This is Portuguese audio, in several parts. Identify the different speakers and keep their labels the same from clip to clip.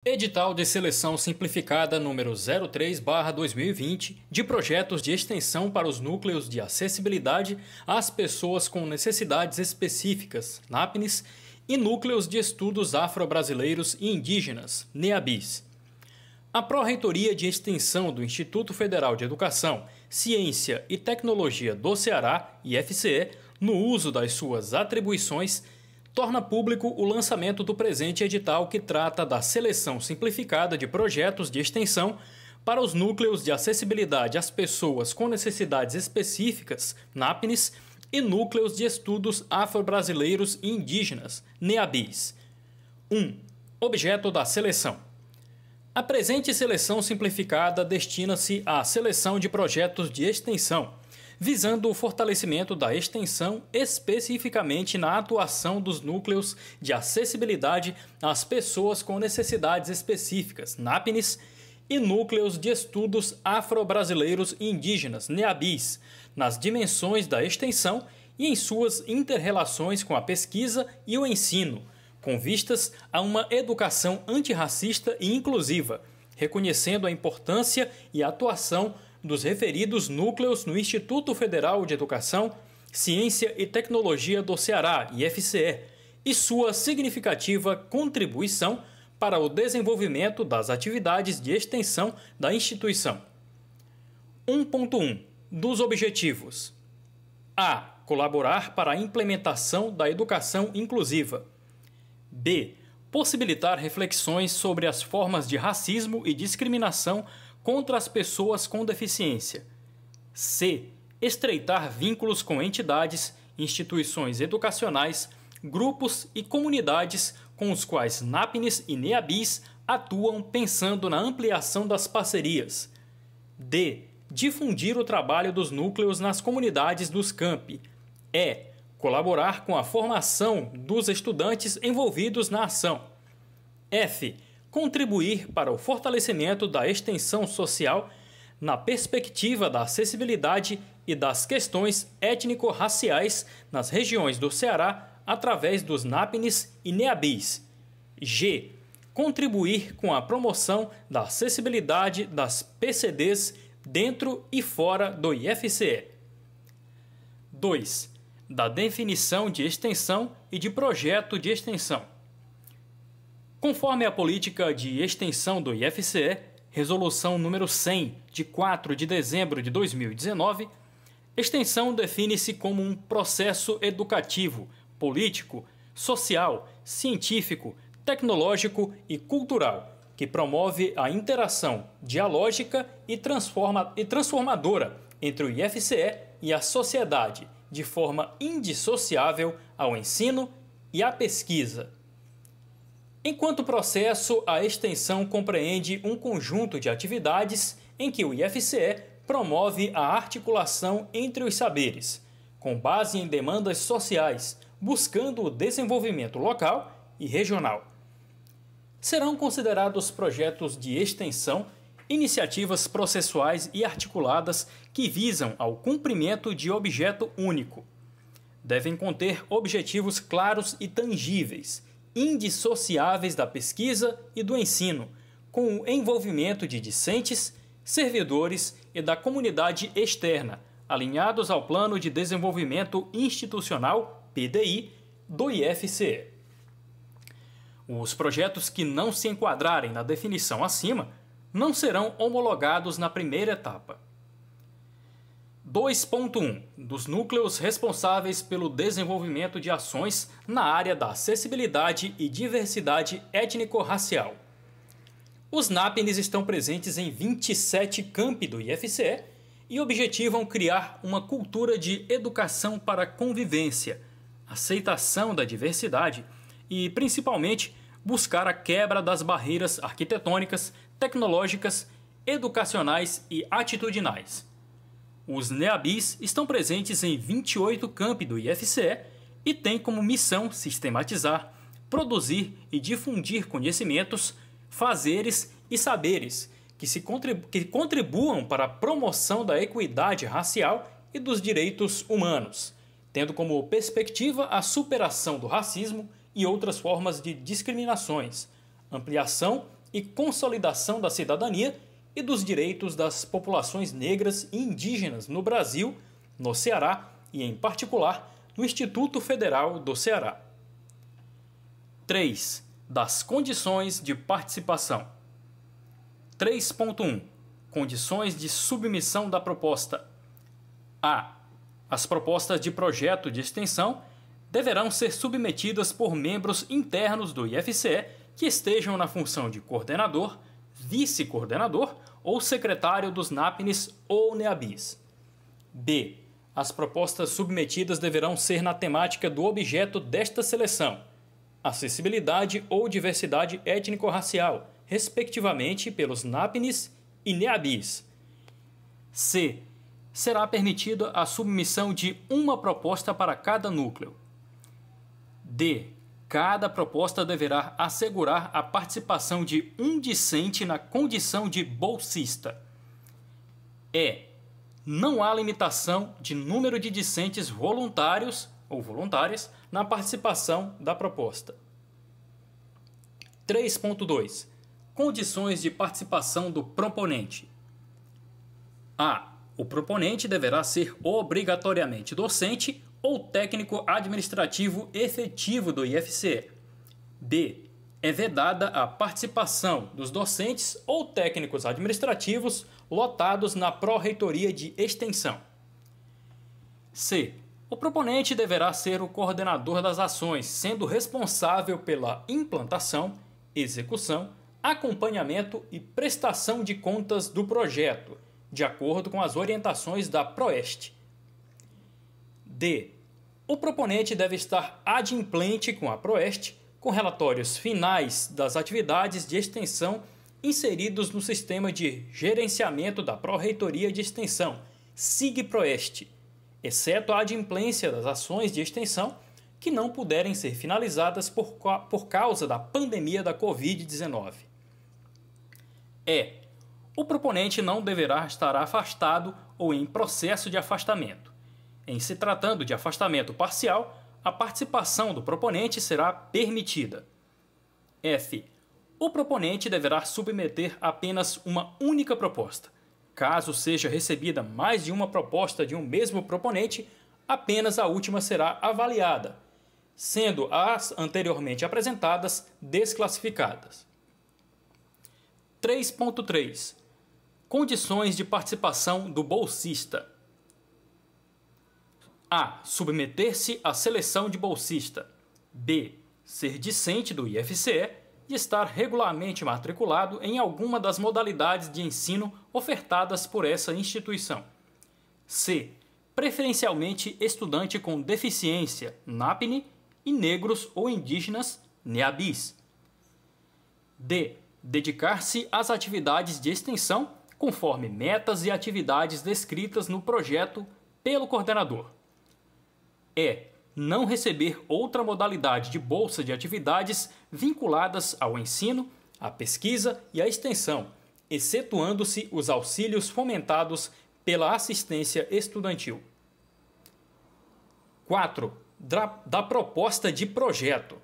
Speaker 1: Edital de Seleção Simplificada número 03/2020 de projetos de extensão para os núcleos de acessibilidade às pessoas com necessidades específicas, NAPNES, e núcleos de estudos afro-brasileiros e indígenas, NEABIs. A Pró-Reitoria de Extensão do Instituto Federal de Educação, Ciência e Tecnologia do Ceará, IFCE, no uso das suas atribuições, torna público o lançamento do presente edital que trata da seleção simplificada de projetos de extensão para os núcleos de acessibilidade às pessoas com necessidades específicas, NAPNES, e núcleos de estudos afro-brasileiros e indígenas, NEABIs. 1. Objeto da seleção. A presente seleção simplificada destina-se à seleção de projetos de extensão, visando o fortalecimento da extensão especificamente na atuação dos núcleos de acessibilidade às pessoas com necessidades específicas, NAPNES, e núcleos de estudos afro-brasileiros e indígenas, NEABIs, nas dimensões da extensão e em suas inter-relações com a pesquisa e o ensino, com vistas a uma educação antirracista e inclusiva, reconhecendo a importância e a atuação dos referidos núcleos no Instituto Federal de Educação, Ciência e Tecnologia do Ceará, IFCE, e sua significativa contribuição para o desenvolvimento das atividades de extensão da instituição. 1.1. Dos objetivos. A. Colaborar para a implementação da educação inclusiva. B. Possibilitar reflexões sobre as formas de racismo e discriminação contra as pessoas com deficiência. C. Estreitar vínculos com entidades, instituições educacionais, grupos e comunidades com os quais NAPNES e NEABIs atuam pensando na ampliação das parcerias. D. Difundir o trabalho dos núcleos nas comunidades dos campi. E. Colaborar com a formação dos estudantes envolvidos na ação. F. Contribuir para o fortalecimento da extensão social na perspectiva da acessibilidade e das questões étnico-raciais nas regiões do Ceará através dos NAPNES e NEABIs. G. Contribuir com a promoção da acessibilidade das PCDs dentro e fora do IFCE. 2. Da definição de extensão e de projeto de extensão. Conforme a política de extensão do IFCE, Resolução número 100, de 4 de dezembro de 2019, extensão define-se como um processo educativo, político, social, científico, tecnológico e cultural, que promove a interação dialógica e transformadora entre o IFCE e a sociedade, de forma indissociável ao ensino e à pesquisa. Enquanto processo, a extensão compreende um conjunto de atividades em que o IFCE promove a articulação entre os saberes, com base em demandas sociais, buscando o desenvolvimento local e regional. Serão considerados projetos de extensão iniciativas processuais e articuladas que visam ao cumprimento de objeto único. Devem conter objetivos claros e tangíveis, indissociáveis da pesquisa e do ensino, com o envolvimento de discentes, servidores e da comunidade externa, alinhados ao Plano de Desenvolvimento Institucional, PDI, do IFCE. Os projetos que não se enquadrarem na definição acima não serão homologados na primeira etapa. 2.1. Dos núcleos responsáveis pelo desenvolvimento de ações na área da acessibilidade e diversidade étnico-racial. Os NAPNES estão presentes em 27 campi do IFCE e objetivam criar uma cultura de educação para a convivência, aceitação da diversidade e, principalmente, buscar a quebra das barreiras arquitetônicas, tecnológicas, educacionais e atitudinais. Os NEABIs estão presentes em 28 campi do IFCE e têm como missão sistematizar, produzir e difundir conhecimentos, fazeres e saberes que contribuam para a promoção da equidade racial e dos direitos humanos, tendo como perspectiva a superação do racismo e outras formas de discriminações, ampliação e consolidação da cidadania e dos direitos das populações negras e indígenas no Brasil, no Ceará e, em particular, no Instituto Federal do Ceará. 3. Das condições de participação. 3.1. Condições de submissão da proposta. A. As propostas de projeto de extensão deverão ser submetidas por membros internos do IFCE que estejam na função de coordenador, vice-coordenador ou secretário dos NAPNES ou NEABIs. B. As propostas submetidas deverão ser na temática do objeto desta seleção, acessibilidade ou diversidade étnico-racial, respectivamente pelos NAPNES e NEABIs. C. Será permitida a submissão de uma proposta para cada núcleo. D. Cada proposta deverá assegurar a participação de um discente na condição de bolsista. E. Não há limitação de número de discentes voluntários ou voluntárias na participação da proposta. 3.2. Condições de participação do proponente. A. O proponente deverá ser obrigatoriamente docente ou técnico administrativo efetivo do IFCE. B. É vedada a participação dos docentes ou técnicos administrativos lotados na Pró-Reitoria de Extensão. C. O proponente deverá ser o coordenador das ações, sendo responsável pela implantação, execução, acompanhamento e prestação de contas do projeto, de acordo com as orientações da Proeste. D. O proponente deve estar adimplente com a Proeste, com relatórios finais das atividades de extensão inseridos no Sistema de Gerenciamento da Pró-Reitoria de Extensão, SIG-Proeste, exceto a adimplência das ações de extensão que não puderem ser finalizadas por causa da pandemia da Covid-19. E. O proponente não deverá estar afastado ou em processo de afastamento. Em se tratando de afastamento parcial, a participação do proponente será permitida. F. O proponente deverá submeter apenas uma única proposta. Caso seja recebida mais de uma proposta de um mesmo proponente, apenas a última será avaliada, sendo as anteriormente apresentadas desclassificadas. 3.3. Condições de participação do bolsista. A. Submeter-se à seleção de bolsista. B. Ser discente do IFCE e estar regularmente matriculado em alguma das modalidades de ensino ofertadas por essa instituição. C. Preferencialmente estudante com deficiência, NAPNE, e negros ou indígenas, NEABIs. D. Dedicar-se às atividades de extensão conforme metas e atividades descritas no projeto pelo coordenador. E. Não receber outra modalidade de bolsa de atividades vinculadas ao ensino, à pesquisa e à extensão, excetuando-se os auxílios fomentados pela assistência estudantil. 4. Da proposta de projeto.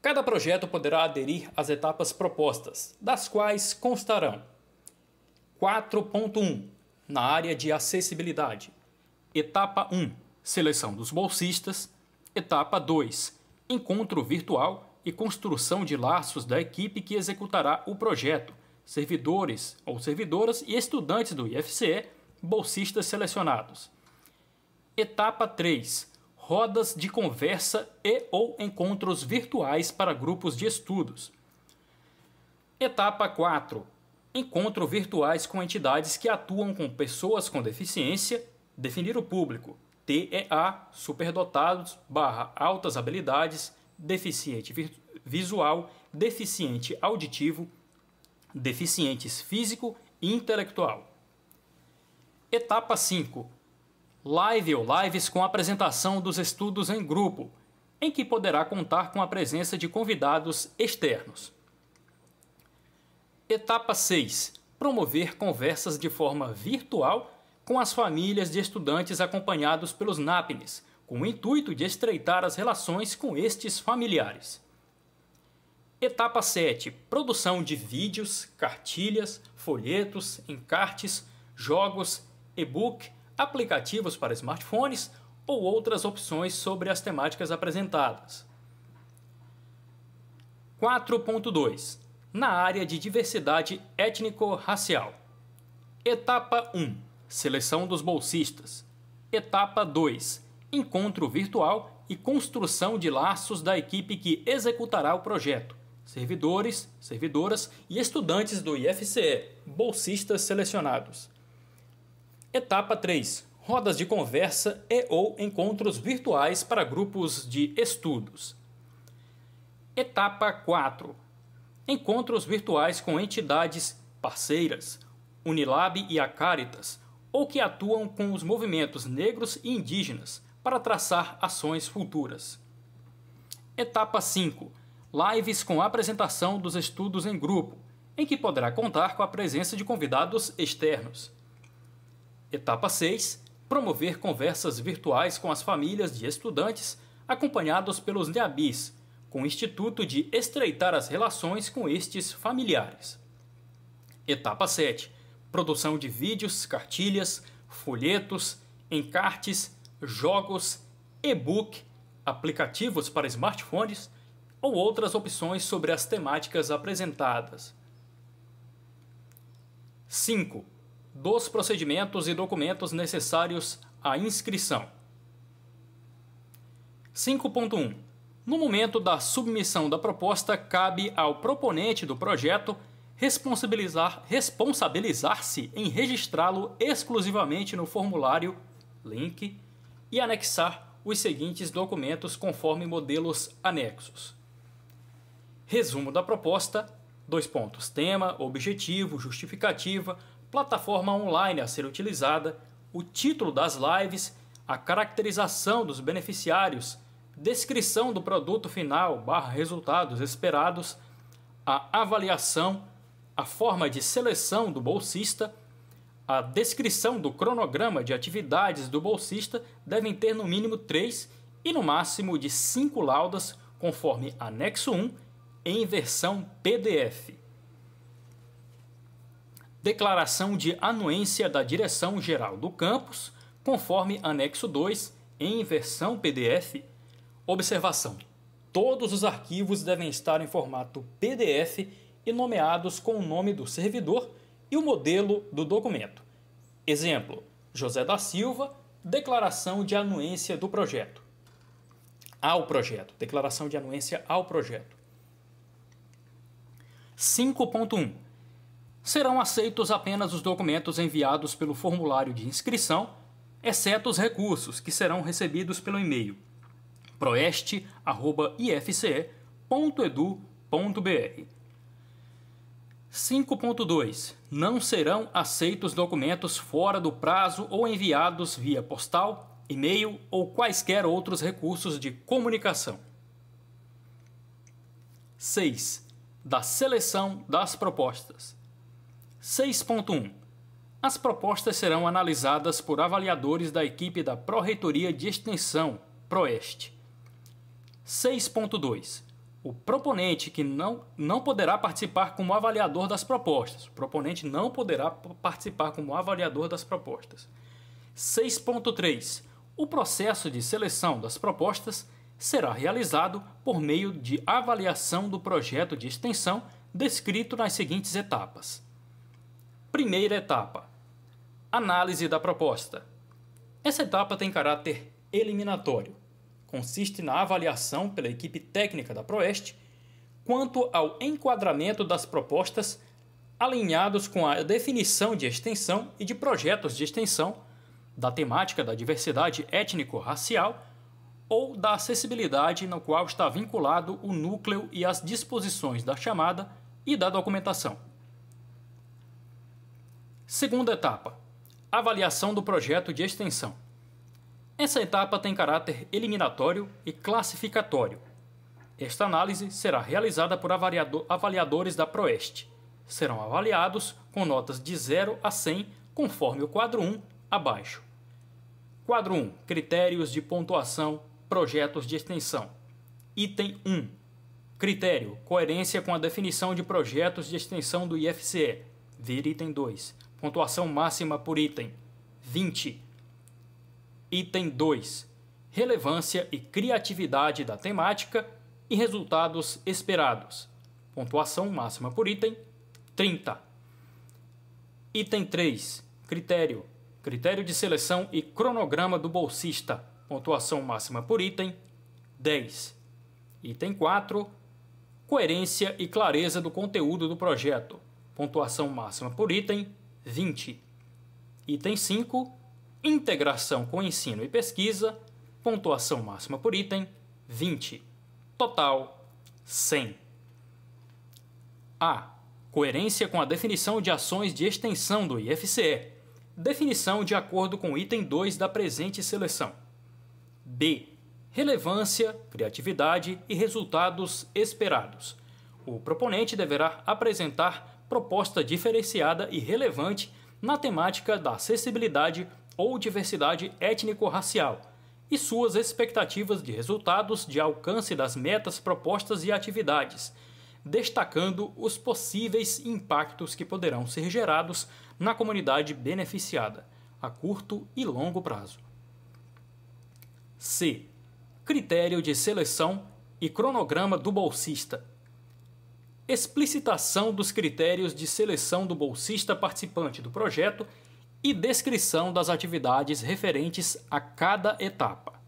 Speaker 1: Cada projeto poderá aderir às etapas propostas, das quais constarão: 4.1. Na área de acessibilidade. Etapa 1. Seleção dos bolsistas. Etapa 2. Encontro virtual e construção de laços da equipe que executará o projeto, servidores ou servidoras e estudantes do IFCE, bolsistas selecionados. Etapa 3. Rodas de conversa e ou encontros virtuais para grupos de estudos. Etapa 4. Encontro virtuais com entidades que atuam com pessoas com deficiência, definir o público, TEA, superdotados, altas habilidades, deficiente visual, deficiente auditivo, deficientes físico e intelectual. Etapa 5. Live ou lives com apresentação dos estudos em grupo, em que poderá contar com a presença de convidados externos. Etapa 6. Promover conversas de forma virtual com as famílias de estudantes acompanhados pelos NAPNES, com o intuito de estreitar as relações com estes familiares. Etapa 7. Produção de vídeos, cartilhas, folhetos, encartes, jogos, e-book, aplicativos para smartphones ou outras opções sobre as temáticas apresentadas. 4.2. Na área de diversidade étnico-racial. Etapa 1. Seleção dos bolsistas. Etapa 2. Encontro virtual e construção de laços da equipe que executará o projeto. Servidores, servidoras e estudantes do IFCE, bolsistas selecionados. Etapa 3. Rodas de conversa e/ou encontros virtuais para grupos de estudos. Etapa 4. Encontros virtuais com entidades parceiras, Unilab e a Caritas, ou que atuam com os movimentos negros e indígenas para traçar ações futuras. Etapa 5. Lives com apresentação dos estudos em grupo, em que poderá contar com a presença de convidados externos. Etapa 6. Promover conversas virtuais com as famílias de estudantes acompanhados pelos NEABIs, com o intuito de estreitar as relações com estes familiares. Etapa 7. Produção de vídeos, cartilhas, folhetos, encartes, jogos, e-book, aplicativos para smartphones ou outras opções sobre as temáticas apresentadas. 5. Dos procedimentos e documentos necessários à inscrição. 5.1. No momento da submissão da proposta, cabe ao proponente do projeto responsabilizar-se em registrá-lo exclusivamente no formulário, link, e anexar os seguintes documentos conforme modelos anexos. Resumo da proposta, : tema, objetivo, justificativa, plataforma online a ser utilizada, o título das lives, a caracterização dos beneficiários, descrição do produto final / resultados esperados, a avaliação, a forma de seleção do bolsista, a descrição do cronograma de atividades do bolsista devem ter no mínimo 3 e no máximo de 5 laudas, conforme anexo 1, em versão PDF. Declaração de anuência da Direção-Geral do Campus, conforme anexo 2, em versão PDF. Observação: todos os arquivos devem estar em formato PDF e nomeados com o nome do servidor e o modelo do documento. Exemplo: José da Silva, declaração de anuência do projeto. Ao projeto, declaração de anuência ao projeto. 5.1. Serão aceitos apenas os documentos enviados pelo formulário de inscrição, exceto os recursos que serão recebidos pelo e-mail proeste@ifce.edu.br. 5.2. Não serão aceitos documentos fora do prazo ou enviados via postal, e-mail ou quaisquer outros recursos de comunicação. 6. Da seleção das propostas. 6.1. As propostas serão analisadas por avaliadores da equipe da Pró-Reitoria de Extensão, Proeste. 6.2. O proponente que não poderá participar como avaliador das propostas. O proponente não poderá participar como avaliador das propostas. 6.3. O processo de seleção das propostas será realizado por meio de avaliação do projeto de extensão descrito nas seguintes etapas. Primeira etapa: análise da proposta. Essa etapa tem caráter eliminatório. Consiste na avaliação pela equipe técnica da Proeste quanto ao enquadramento das propostas alinhados com a definição de extensão e de projetos de extensão, da temática da diversidade étnico-racial ou da acessibilidade no qual está vinculado o núcleo e as disposições da chamada e da documentação. Segunda etapa: avaliação do projeto de extensão. Essa etapa tem caráter eliminatório e classificatório. Esta análise será realizada por avaliadores da Proeste. Serão avaliados com notas de 0 a 100, conforme o quadro 1, abaixo. Quadro 1. Critérios de pontuação, projetos de extensão. Item 1. Critério: coerência com a definição de projetos de extensão do IFCE. Ver item 2. Pontuação máxima por item: 20. Item 2. Relevância e criatividade da temática e resultados esperados. Pontuação máxima por item: 30. Item 3. Critério: critério de seleção e cronograma do bolsista. Pontuação máxima por item: 10. Item 4. Coerência e clareza do conteúdo do projeto. Pontuação máxima por item: 20. Item 5. Integração com ensino e pesquisa. Pontuação máxima por item: 20. Total: 100. A. Coerência com a definição de ações de extensão do IFCE. Definição de acordo com o item 2 da presente seleção. B. Relevância, criatividade e resultados esperados. O proponente deverá apresentar proposta diferenciada e relevante na temática da acessibilidade ou diversidade étnico-racial e suas expectativas de resultados de alcance das metas propostas e atividades, destacando os possíveis impactos que poderão ser gerados na comunidade beneficiada, a curto e longo prazo. C. Critério de seleção e cronograma do bolsista. Explicitação dos critérios de seleção do bolsista participante do projeto e descrição das atividades referentes a cada etapa.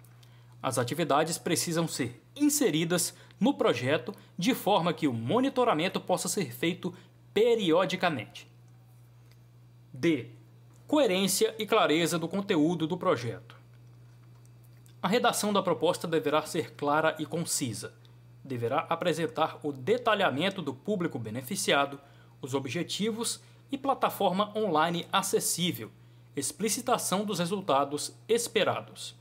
Speaker 1: As atividades precisam ser inseridas no projeto de forma que o monitoramento possa ser feito periodicamente. D. Coerência e clareza do conteúdo do projeto. A redação da proposta deverá ser clara e concisa. Deverá apresentar o detalhamento do público beneficiado, os objetivos e plataforma online acessível, explicitação dos resultados esperados.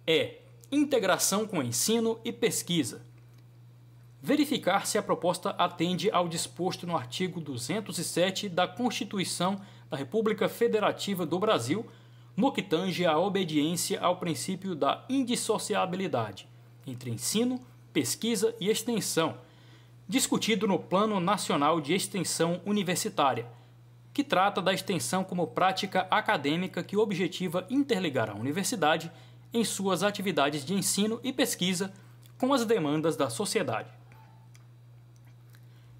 Speaker 1: E. Integração com ensino e pesquisa. Verificar se a proposta atende ao disposto no artigo 207 da Constituição da República Federativa do Brasil, no que tange à obediência ao princípio da indissociabilidade entre ensino, pesquisa e extensão, discutido no Plano Nacional de Extensão Universitária, que trata da extensão como prática acadêmica que objetiva interligar a universidade em suas atividades de ensino e pesquisa com as demandas da sociedade.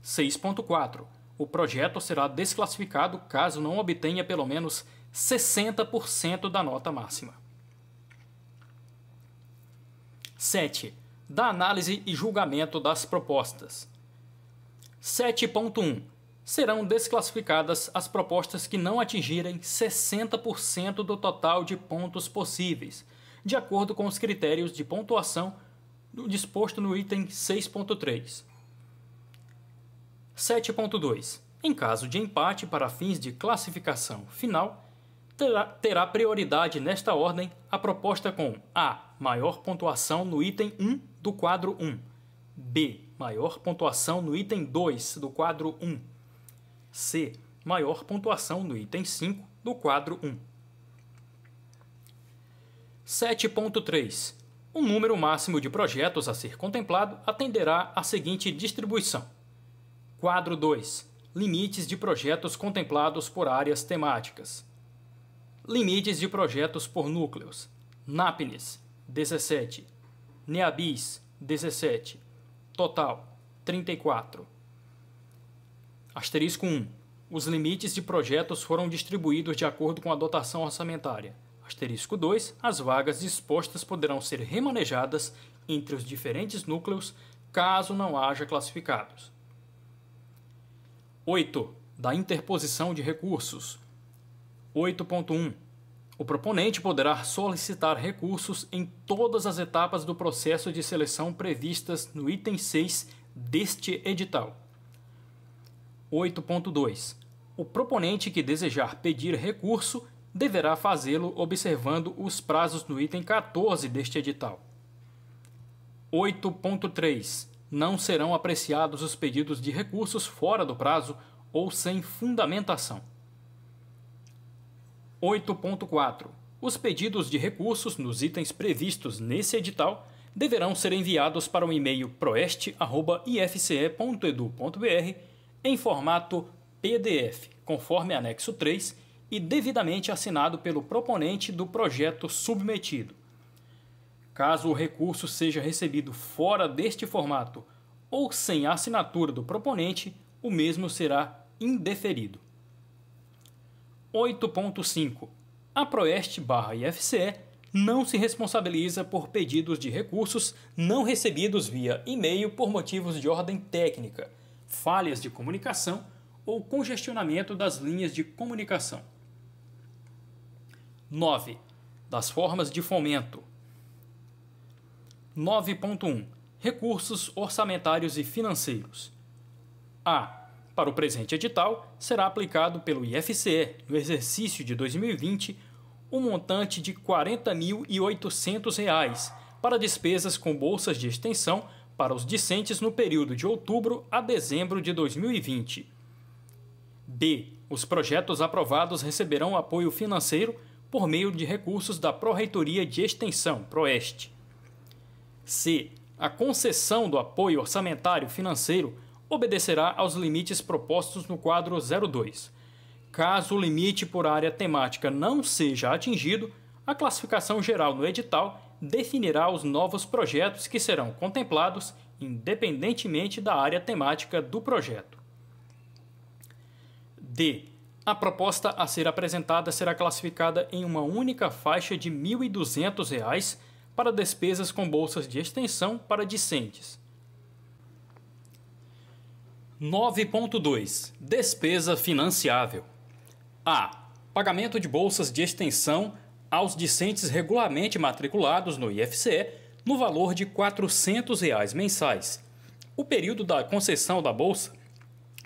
Speaker 1: 6.4. O projeto será desclassificado caso não obtenha pelo menos 60% da nota máxima. 7. Da análise e julgamento das propostas. 7.1. Serão desclassificadas as propostas que não atingirem 60% do total de pontos possíveis, de acordo com os critérios de pontuação disposto no item 6.3. 7.2. Em caso de empate para fins de classificação final, terá prioridade nesta ordem a proposta com A. Maior pontuação no item 1 do quadro 1. B. Maior pontuação no item 2 do quadro 1. C. Maior pontuação no item 5 do quadro 1. 7.3. O número máximo de projetos a ser contemplado atenderá à seguinte distribuição. Quadro 2. Limites de projetos contemplados por áreas temáticas. Limites de projetos por núcleos. NAPNES, 17. NEABIS, 17. Total, 34. Asterisco 1. Os limites de projetos foram distribuídos de acordo com a dotação orçamentária. Asterisco 2. As vagas dispostas poderão ser remanejadas entre os diferentes núcleos caso não haja classificados. 8. Da interposição de recursos. 8.1. O proponente poderá solicitar recursos em todas as etapas do processo de seleção previstas no item 6 deste edital. 8.2. O proponente que desejar pedir recurso deverá fazê-lo observando os prazos no item 14 deste edital. 8.3. Não serão apreciados os pedidos de recursos fora do prazo ou sem fundamentação. 8.4. Os pedidos de recursos nos itens previstos nesse edital deverão ser enviados para o e-mail proeste@ifce.edu.br em formato PDF, conforme anexo 3, e devidamente assinado pelo proponente do projeto submetido. Caso o recurso seja recebido fora deste formato ou sem a assinatura do proponente, o mesmo será indeferido. 8.5. A Proeste/IFCE não se responsabiliza por pedidos de recursos não recebidos via e-mail por motivos de ordem técnica, falhas de comunicação ou congestionamento das linhas de comunicação. 9. Das formas de fomento. 9.1. Recursos orçamentários e financeiros. A. Para o presente edital, será aplicado pelo IFCE, no exercício de 2020, um montante de R$ 40.800 para despesas com bolsas de extensão para os discentes no período de outubro a dezembro de 2020. B. Os projetos aprovados receberão apoio financeiro por meio de recursos da Pró-Reitoria de Extensão, Proeste. C. A concessão do apoio orçamentário financeiro obedecerá aos limites propostos no quadro 02. Caso o limite por área temática não seja atingido, a classificação geral no edital definirá os novos projetos que serão contemplados independentemente da área temática do projeto. D. A proposta a ser apresentada será classificada em uma única faixa de R$ 1.200 para despesas com bolsas de extensão para discentes. 9.2. Despesa financiável. A. Pagamento de bolsas de extensão aos discentes regularmente matriculados no IFCE no valor de R$ 400 mensais. O período da concessão da bolsa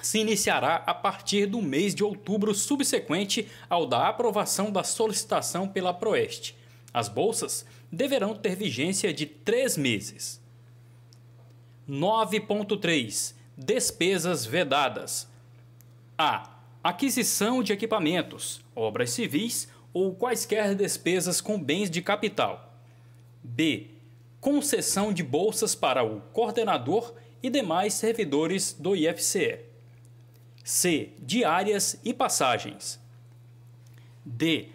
Speaker 1: se iniciará a partir do mês de outubro subsequente ao da aprovação da solicitação pela Proeste. As bolsas deverão ter vigência de 3 meses. 9.3. Despesas vedadas. A. Aquisição de equipamentos, obras civis ou quaisquer despesas com bens de capital. B. Concessão de bolsas para o coordenador e demais servidores do IFCE. C. Diárias e passagens. D.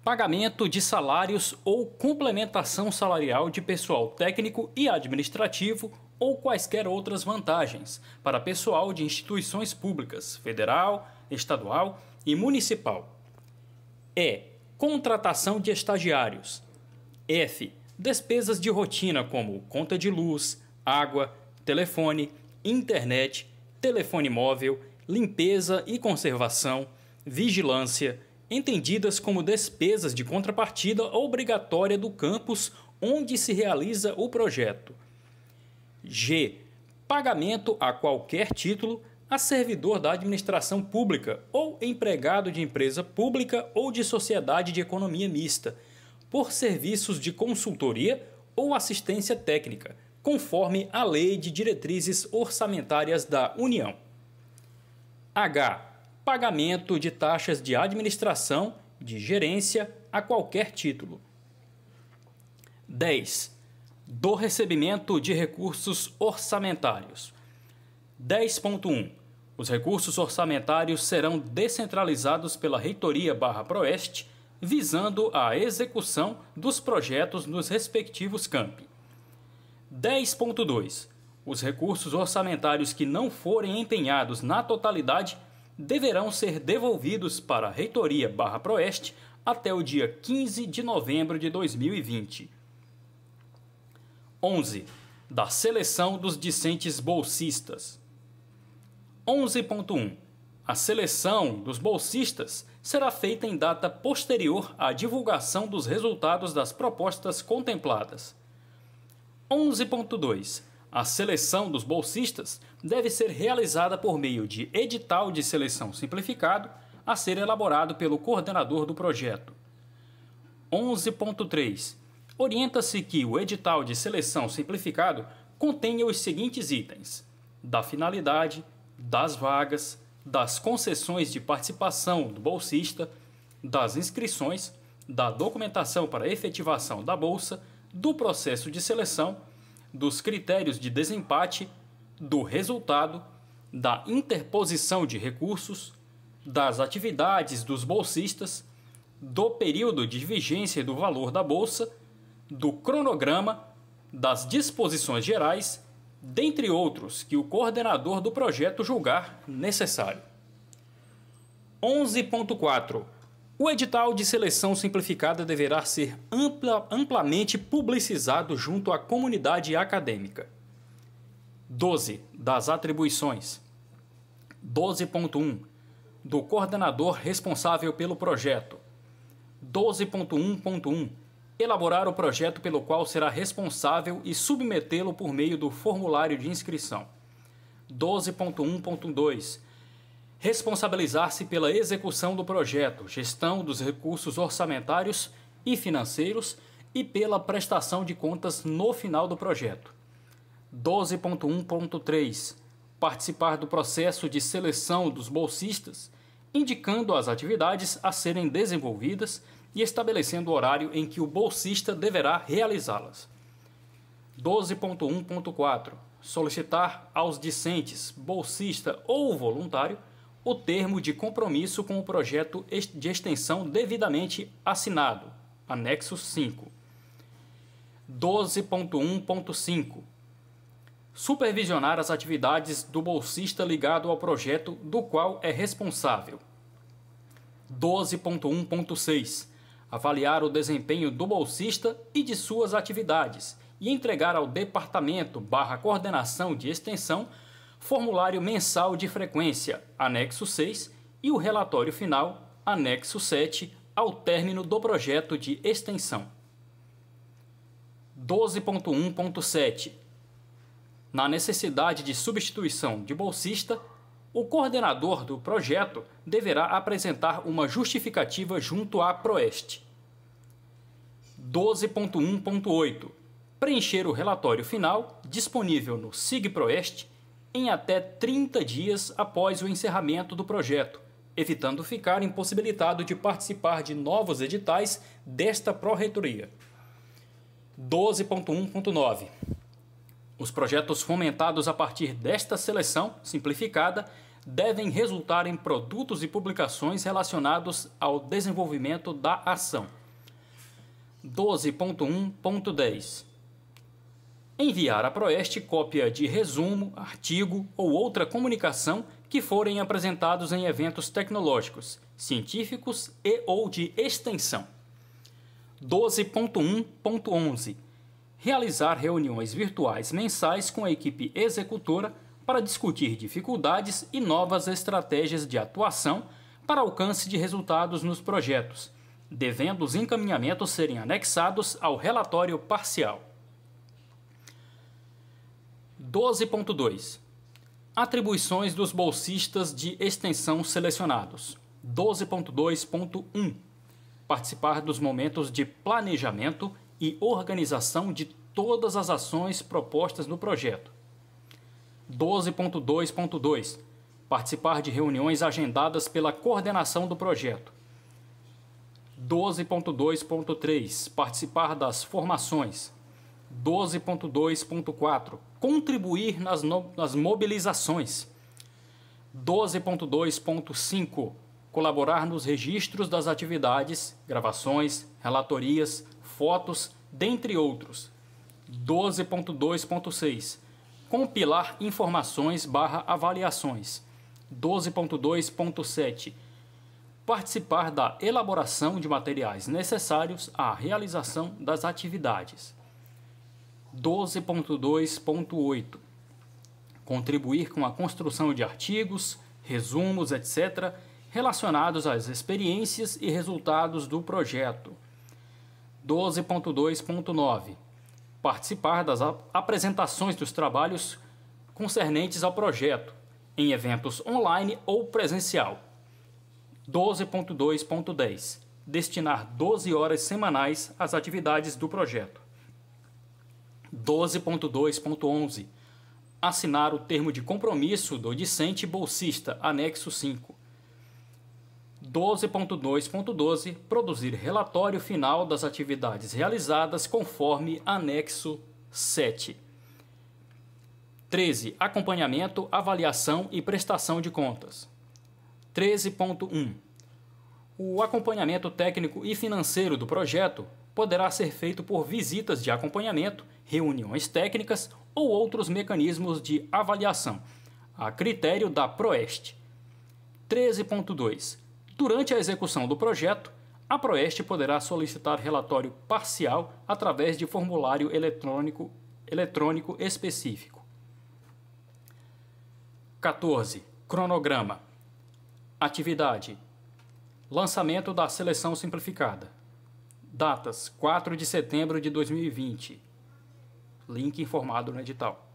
Speaker 1: Pagamento de salários ou complementação salarial de pessoal técnico e administrativo ou quaisquer outras vantagens para pessoal de instituições públicas, federal, estadual e municipal. E. Contratação de estagiários. F. Despesas de rotina como conta de luz, água, telefone, internet, telefone móvel, limpeza e conservação, vigilância, entendidas como despesas de contrapartida obrigatória do campus onde se realiza o projeto. G. Pagamento a qualquer título a servidor da administração pública ou empregado de empresa pública ou de sociedade de economia mista, por serviços de consultoria ou assistência técnica, conforme a Lei de Diretrizes Orçamentárias da União. H. Pagamento de taxas de administração, de gerência, a qualquer título. 10. Do recebimento de recursos orçamentários. 10.1. Os recursos orçamentários serão descentralizados pela Reitoria/Proeste, visando a execução dos projetos nos respectivos campi. 10.2. Os recursos orçamentários que não forem empenhados na totalidade deverão ser devolvidos para a Reitoria/Proeste até o dia 15 de novembro de 2020. 11. Da seleção dos discentes bolsistas. 11.1. A seleção dos bolsistas será feita em data posterior à divulgação dos resultados das propostas contempladas. 11.2. A seleção dos bolsistas deve ser realizada por meio de edital de seleção simplificado a ser elaborado pelo coordenador do projeto. 11.3. Orienta-se que o edital de seleção simplificado contenha os seguintes itens: da finalidade, das vagas, das concessões de participação do bolsista, das inscrições, da documentação para efetivação da bolsa, do processo de seleção, dos critérios de desempate, do resultado, da interposição de recursos, das atividades dos bolsistas, do período de vigência do valor da bolsa, do cronograma, das disposições gerais, dentre outros que o coordenador do projeto julgar necessário. 11.4. O edital de seleção simplificada deverá ser amplamente publicizado junto à comunidade acadêmica. 12. Das atribuições. 12.1. Do coordenador responsável pelo projeto. 12.1.1. Elaborar o projeto pelo qual será responsável e submetê-lo por meio do formulário de inscrição. 12.1.2. Responsabilizar-se pela execução do projeto, gestão dos recursos orçamentários e financeiros e pela prestação de contas no final do projeto. 12.1.3. Participar do processo de seleção dos bolsistas, indicando as atividades a serem desenvolvidas e estabelecendo o horário em que o bolsista deverá realizá-las. 12.1.4. Solicitar aos discentes, bolsista ou voluntário, o termo de compromisso com o projeto de extensão devidamente assinado, anexo 5. 12.1.5. Supervisionar as atividades do bolsista ligado ao projeto do qual é responsável. 12.1.6. Avaliar o desempenho do bolsista e de suas atividades e entregar ao departamento/coordenação de extensão formulário mensal de frequência, anexo 6, e o relatório final, anexo 7, ao término do projeto de extensão. 12.1.7. Na necessidade de substituição de bolsista, o coordenador do projeto deverá apresentar uma justificativa junto à Proeste. 12.1.8. Preencher o relatório final, disponível no SIGProeste, em até 30 dias após o encerramento do projeto, evitando ficar impossibilitado de participar de novos editais desta Pró-Reitoria. 12.1.9. Os projetos fomentados a partir desta seleção simplificada devem resultar em produtos e publicações relacionados ao desenvolvimento da ação. 12.1.10. Enviar à Proeste cópia de resumo, artigo ou outra comunicação que forem apresentados em eventos tecnológicos, científicos e ou de extensão. 12.1.11. Realizar reuniões virtuais mensais com a equipe executora para discutir dificuldades e novas estratégias de atuação para alcance de resultados nos projetos, devendo os encaminhamentos serem anexados ao relatório parcial. 12.2. Atribuições dos bolsistas de extensão selecionados. 12.2.1. Participar dos momentos de planejamento e organização de todas as ações propostas no projeto. 12.2.2. Participar de reuniões agendadas pela coordenação do projeto. 12.2.3. Participar das formações. 12.2.4. Contribuir nas mobilizações. 12.2.5. Colaborar nos registros das atividades, gravações, relatorias, fotos, dentre outros. 12.2.6. Compilar informações/avaliações. 12.2.7. Participar da elaboração de materiais necessários à realização das atividades. 12.2.8. Contribuir com a construção de artigos, resumos, etc., relacionados às experiências e resultados do projeto. 12.2.9. Participar das apresentações dos trabalhos concernentes ao projeto, em eventos online ou presencial. 12.2.10. Destinar 12 horas semanais às atividades do projeto. 12.2.11. Assinar o termo de compromisso do discente bolsista, anexo 5. 12.2.12 Produzir relatório final das atividades realizadas conforme anexo 7. 13. Acompanhamento, avaliação e prestação de contas. 13.1. O acompanhamento técnico e financeiro do projeto poderá ser feito por visitas de acompanhamento, reuniões técnicas ou outros mecanismos de avaliação, a critério da Proeste. 13.2. Durante a execução do projeto, a Proeste poderá solicitar relatório parcial através de formulário eletrônico específico. 14. Cronograma. Atividade: lançamento da seleção simplificada. Datas: 4 de setembro de 2020. Link informado no edital.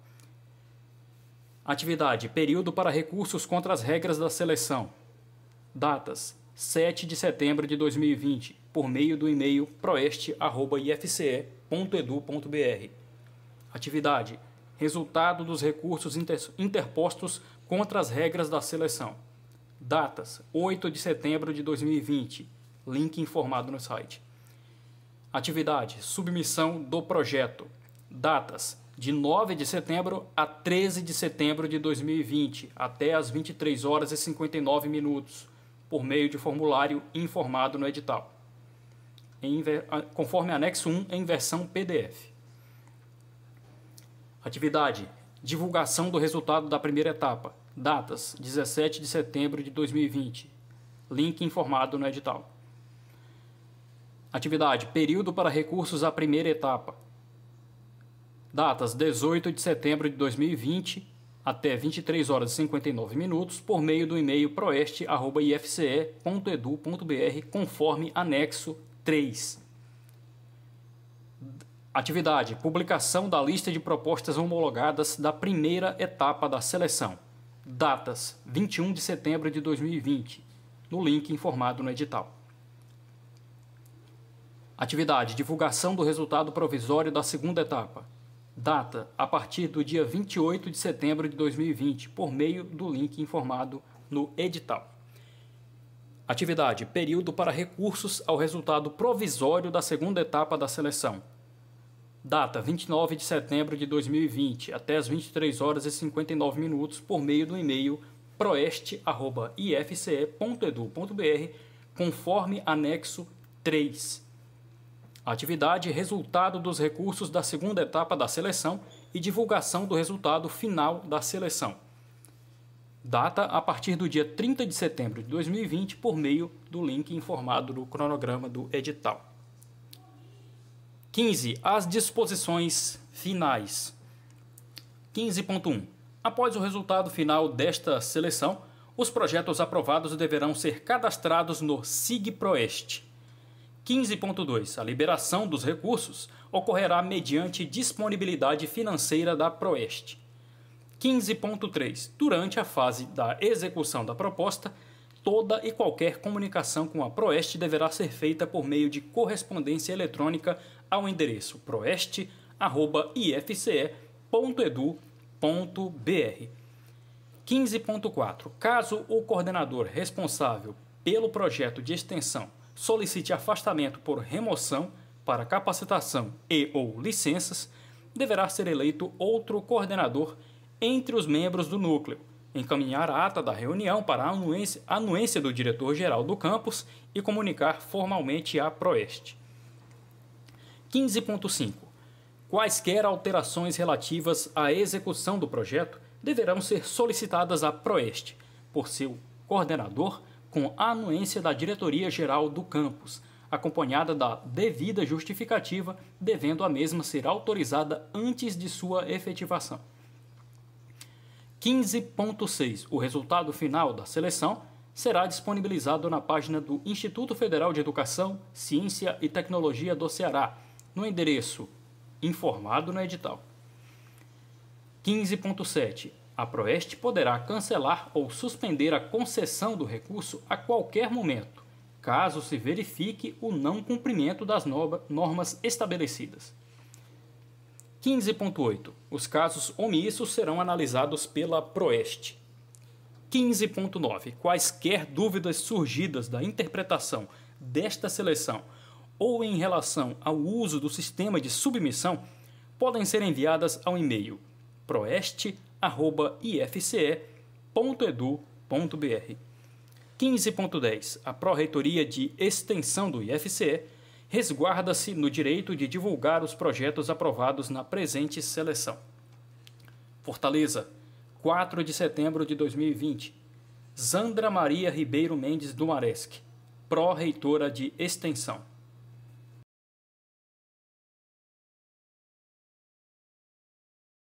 Speaker 1: Atividade: período para recursos contra as regras da seleção. Datas: 7 de setembro de 2020, por meio do e-mail proeste@ifce.edu.br. Atividade: resultado dos recursos interpostos contra as regras da seleção. Datas: 8 de setembro de 2020, link informado no site. Atividade: submissão do projeto. Datas: de 9 de setembro a 13 de setembro de 2020, até às 23 horas e 59 minutos, por meio de formulário informado no edital, conforme anexo 1 em versão PDF. Atividade: divulgação do resultado da primeira etapa. Datas: 17 de setembro de 2020, link informado no edital. Atividade: período para recursos à primeira etapa. Datas: 18 de setembro de 2020 até 23 horas e 59 minutos, por meio do e-mail proeste@ifce.edu.br, conforme anexo 3. Atividade: publicação da lista de propostas homologadas da primeira etapa da seleção. Datas: 21 de setembro de 2020, no link informado no edital. Atividade: divulgação do resultado provisório da segunda etapa. Data: a partir do dia 28 de setembro de 2020, por meio do link informado no edital. Atividade: período para recursos ao resultado provisório da segunda etapa da seleção. Data: 29 de setembro de 2020, até as 23 horas e 59 minutos, por meio do e-mail proeste@ifce.edu.br, conforme anexo 3. Atividade: resultado dos recursos da segunda etapa da seleção e divulgação do resultado final da seleção. Data: a partir do dia 30 de setembro de 2020, por meio do link informado no cronograma do edital. 15. As disposições finais. 15.1. Após o resultado final desta seleção, os projetos aprovados deverão ser cadastrados no SIG-PROESTE. 15.2. A liberação dos recursos ocorrerá mediante disponibilidade financeira da Proeste. 15.3. Durante a fase da execução da proposta, toda e qualquer comunicação com a Proeste deverá ser feita por meio de correspondência eletrônica ao endereço proeste@ifce.edu.br. 15.4. Caso o coordenador responsável pelo projeto de extensão solicite afastamento por remoção para capacitação ou licenças, deverá ser eleito outro coordenador entre os membros do núcleo, encaminhar a ata da reunião para a anuência do diretor-geral do campus e comunicar formalmente à Proeste. 15.5. Quaisquer alterações relativas à execução do projeto deverão ser solicitadas à Proeste, por seu coordenador, com a anuência da diretoria-geral do campus, acompanhada da devida justificativa, devendo a mesma ser autorizada antes de sua efetivação. 15.6. O resultado final da seleção será disponibilizado na página do Instituto Federal de Educação, Ciência e Tecnologia do Ceará, no endereço informado no edital. 15.7. A Proeste poderá cancelar ou suspender a concessão do recurso a qualquer momento, caso se verifique o não cumprimento das normas estabelecidas. 15.8. Os casos omissos serão analisados pela Proeste. 15.9. Quaisquer dúvidas surgidas da interpretação desta seleção ou em relação ao uso do sistema de submissão podem ser enviadas ao e-mail proeste@ifce.edu.br. 15.10. A Pró-Reitoria de Extensão do IFCE resguarda-se no direito de divulgar os projetos aprovados na presente seleção. Fortaleza, 4 de setembro de 2020. Zandra Maria Ribeiro Mendes Dumaresque, Pró-Reitora de Extensão.